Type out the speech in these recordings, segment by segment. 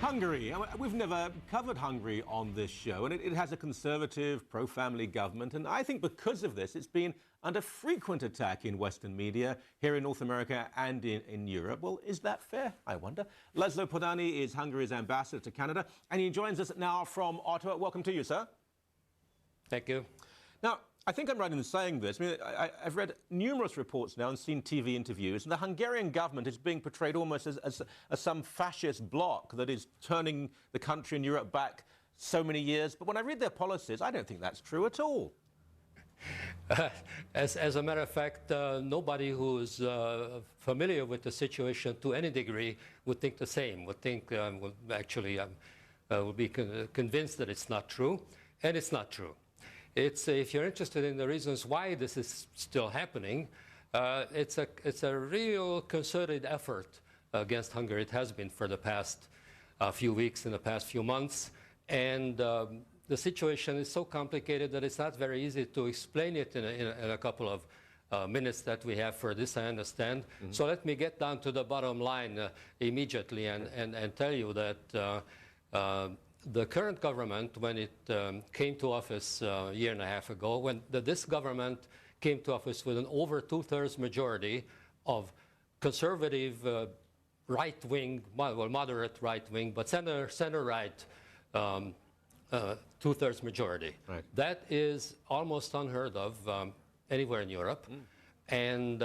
Hungary. We've never covered Hungary on this show, and it has a conservative, pro-family government, and I think because of this, it's been under frequent attack in Western media, here in North America and in Europe. Well, is that fair, I wonder? Laszlo Pordany is Hungary's ambassador to Canada, and he joins us now from Ottawa. Welcome to you, sir. Thank you. Now, I think I'm right in saying this. I mean, I've read numerous reports now and seen TV interviews, and the Hungarian government is being portrayed almost as some fascist bloc that is turning the country and Europe back so many years. But when I read their policies, I don't think that's true at all. As a matter of fact, nobody who's familiar with the situation to any degree would think the same, would think, would be convinced that it's not true, and it's not true. If you're interested in the reasons why this is still happening, it's a real concerted effort against Hungary. It has been for the past few weeks and the past few months, and the situation is so complicated that it's not very easy to explain it in a couple of minutes that we have for this, I understand. Mm-hmm. So let me get down to the bottom line immediately and tell you that the current government, when it came to office a year and a half ago, when this government came to office with an over two-thirds majority of conservative right-wing, well, moderate right-wing, but center-right two-thirds majority. Right. That is almost unheard of anywhere in Europe. Mm. And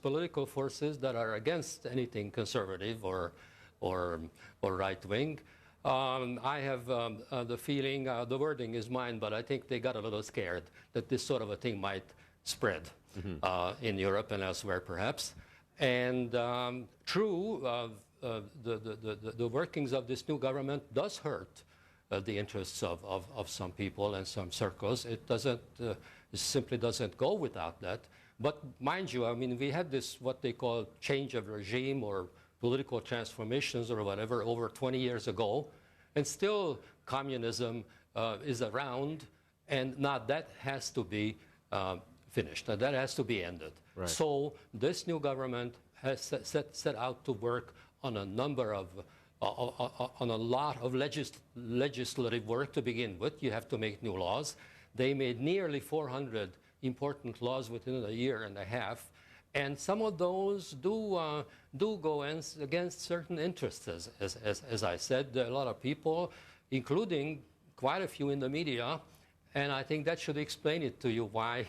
political forces that are against anything conservative or right-wing, I have the feeling, the wording is mine, but I think they got a little scared that this sort of a thing might spread in Europe and elsewhere, perhaps. And true, the workings of this new government does hurt the interests of some people and some circles. It simply doesn't go without that. But mind you, I mean, we had this, what they call change of regime or political transformations or whatever over 20 years ago, and still communism is around, and now that has to be finished. That has to be ended. Right. So this new government has set out to work on a number of on a lot of legislative work to begin with. You have to make new laws. They made nearly 400 important laws within a year and a half. And some of those do go against certain interests, as I said. There are a lot of people, including quite a few in the media, and I think that should explain it to you why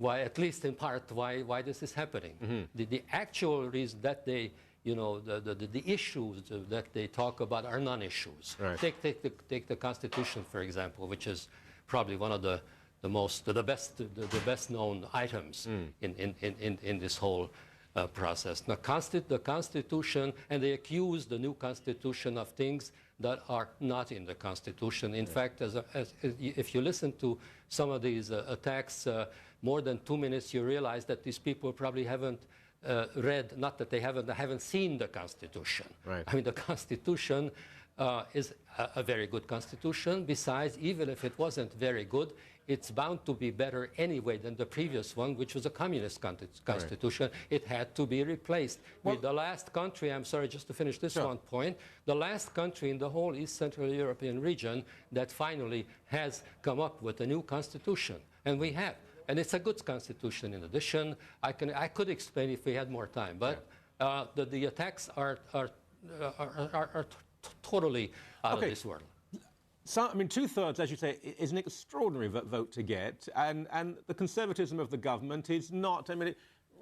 at least in part, why this is happening. Mm-hmm. The actual reason that they, the issues that they talk about are non-issues. Right. Take the Constitution, for example, which is probably one of the best known items in this whole process. Now, the Constitution, and they accuse the new Constitution of things that are not in the Constitution. In fact, if you listen to some of these attacks more than 2 minutes, you realize that these people probably haven't read, not that they haven't seen the Constitution. Right. I mean, the Constitution is a very good Constitution. Besides, even if it wasn't very good, it's bound to be better anyway than the previous one, which was a communist constitution. Right. It had to be replaced. With the last country, I'm sorry, just to finish this one point, the last country in the whole East Central European region that finally has come up with a new constitution. And we have. And it's a good constitution in addition. I could explain if we had more time, but the attacks are totally out of this world. So, I mean, two-thirds, as you say, is an extraordinary vote to get, and the conservatism of the government is not, I mean,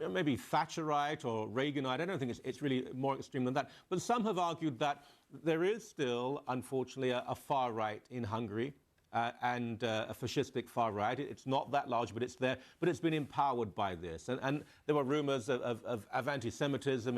maybe Thatcherite or Reaganite. I don't think it's really more extreme than that. But some have argued that there is still, unfortunately, a far right in Hungary. And a fascistic far right. It's not that large, but it's there. But it's been empowered by this. And there were rumors of anti-Semitism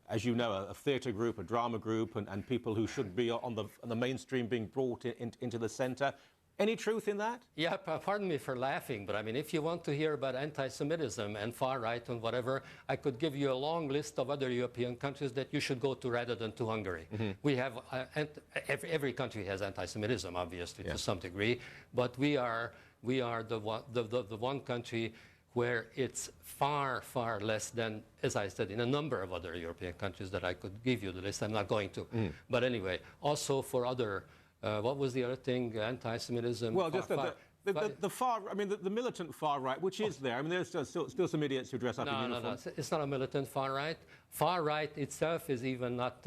as you know, a theatre group, a drama group, and people who should be on the mainstream being brought into the centre. Any truth in that? Yeah, pardon me for laughing, but I mean, if you want to hear about anti-Semitism and far right and whatever, I could give you a long list of other European countries that you should go to rather than to Hungary. Mm-hmm. We have, every country has anti-Semitism, obviously, to some degree, but we are the one country where it's far, far less than, as I said, in a number of other European countries that I could give you the list. I'm not going to. But anyway, also for other, what was the other thing? Anti-Semitism. Well, just the far, I mean, the militant far right, which is there. I mean, there's still some idiots who dress up in uniform. No, it's not a militant far right. Far right itself is even not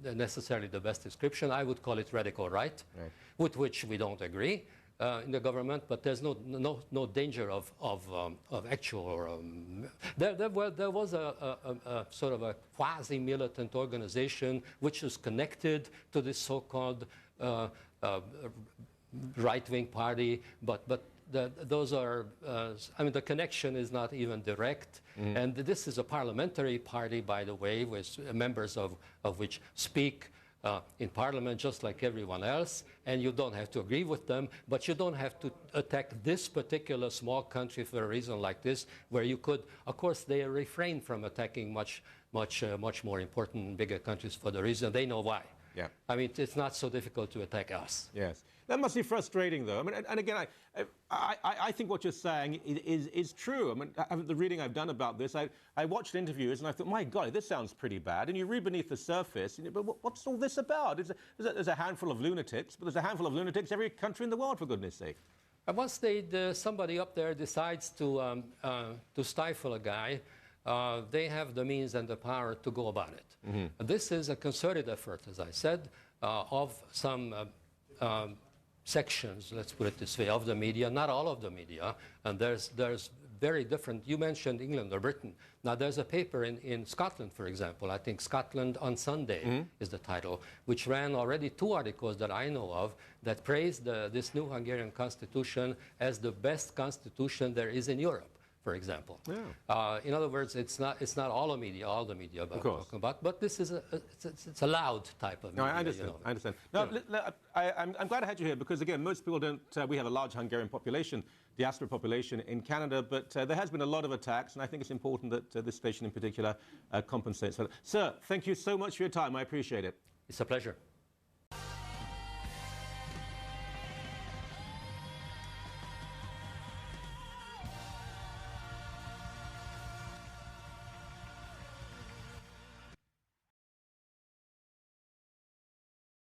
necessarily the best description. I would call it radical right, with which we don't agree in the government, but there's no danger of actual. There was a sort of a quasi-militant organization which is connected to this so-called right-wing party, but those are, I mean, the connection is not even direct. And this is a parliamentary party, by the way, with members of which speak in parliament just like everyone else, and you don't have to agree with them, but you don't have to attack this particular small country for a reason like this, where you could, of course, they refrain from attacking much more important, bigger countries for the reason they know why. Yeah. I mean, it's not so difficult to attack us. Yes. That must be frustrating, though. I mean, and again, I think what you're saying is true. I mean, the reading I've done about this, I watched interviews and I thought, my God, this sounds pretty bad. And you read beneath the surface, but what's all this about? There's a handful of lunatics, but there's a handful of lunatics every country in the world, for goodness sake. And once somebody up there decides to stifle a guy, they have the means and the power to go about it. This is a concerted effort, as I said, of some sections, let's put it this way, of the media, not all of the media, and there's very different, you mentioned England or Britain. Now there's a paper in Scotland, for example, I think Scotland on Sunday is the title, which ran already 2 articles that I know of that praised this new Hungarian constitution as the best constitution there is in Europe, for example. Yeah. In other words, it's not all the media talking about, but this is it's a loud type of media. No, I understand. I understand. Now, I'm glad I had you here because, again, most people don't. We have a large Hungarian population, diaspora population in Canada, but there has been a lot of attacks, and I think it's important that this station in particular compensates for that. Sir, thank you so much for your time. I appreciate it. It's a pleasure.